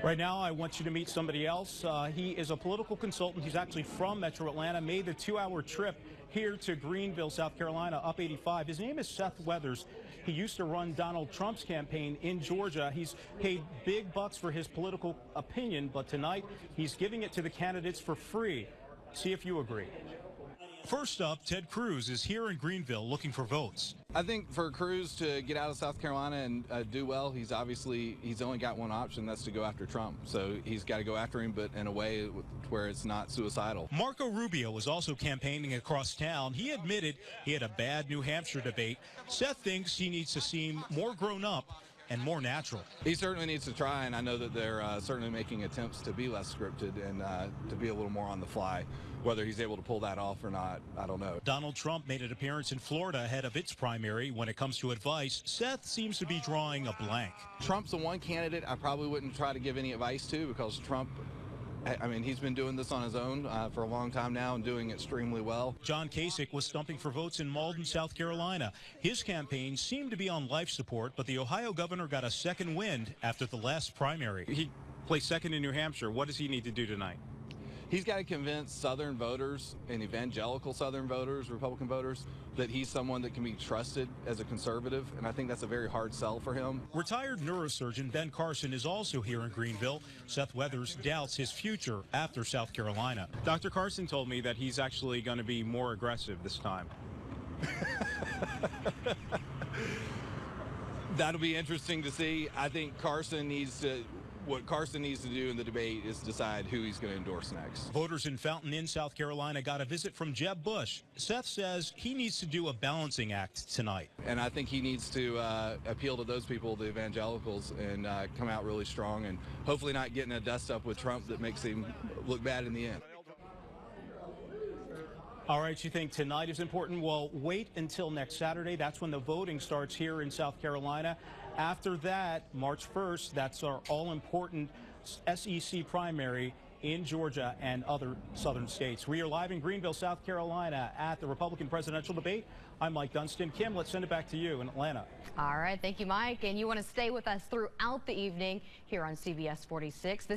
Right now, I want you to meet somebody else. He is a political consultant. He's actually from Metro Atlanta, made the 2-hour trip here to Greenville, South Carolina, up 85. His name is Seth Weathers. He used to run Donald Trump's campaign in Georgia. He's paid big bucks for his political opinion, but tonight he's giving it to the candidates for free. See if you agree. First up, Ted Cruz is here in Greenville looking for votes. I think for Cruz to get out of South Carolina and do well, he's only got one option, that's to go after Trump. So he's got to go after him, but in a way where it's not suicidal. Marco Rubio was also campaigning across town. He admitted he had a bad New Hampshire debate. Seth thinks he needs to seem more grown up and more natural. He certainly needs to try, and I know that they're certainly making attempts to be less scripted and to be a little more on the fly. Whether he's able to pull that off or not, I don't know. Donald Trump made an appearance in Florida ahead of its primary. When it comes to advice, Seth seems to be drawing a blank. Trump's the one candidate I probably wouldn't try to give any advice to, because Trump, I mean, he's been doing this on his own for a long time now and doing extremely well. John Kasich was stumping for votes in Malden, South Carolina. His campaign seemed to be on life support, but the Ohio governor got a second wind after the last primary. He placed second in New Hampshire. What does he need to do tonight? He's got to convince Southern voters and evangelical Southern voters, Republican voters, that he's someone that can be trusted as a conservative, and I think that's a very hard sell for him. Retired neurosurgeon Ben Carson is also here in Greenville. Seth Weathers doubts his future after South Carolina. Dr. Carson told me that he's actually going to be more aggressive this time. That'll be interesting to see. I think what Carson needs to do in the debate is decide who he's going to endorse next. Voters in Fountain Inn, South Carolina got a visit from Jeb Bush. Seth says he needs to do a balancing act tonight. And I think he needs to appeal to those people, the evangelicals, and come out really strong and hopefully not getting a dust-up with Trump that makes him look bad in the end. All right, you think tonight is important? Well, wait until next Saturday. That's when the voting starts here in South Carolina. After that, March 1st, that's our all-important SEC primary in Georgia and other southern states. We are live in Greenville, South Carolina at the Republican presidential debate. I'm Mike Dunstan. Kim, let's send it back to you in Atlanta. All right, thank you, Mike. And you want to stay with us throughout the evening here on CBS 46.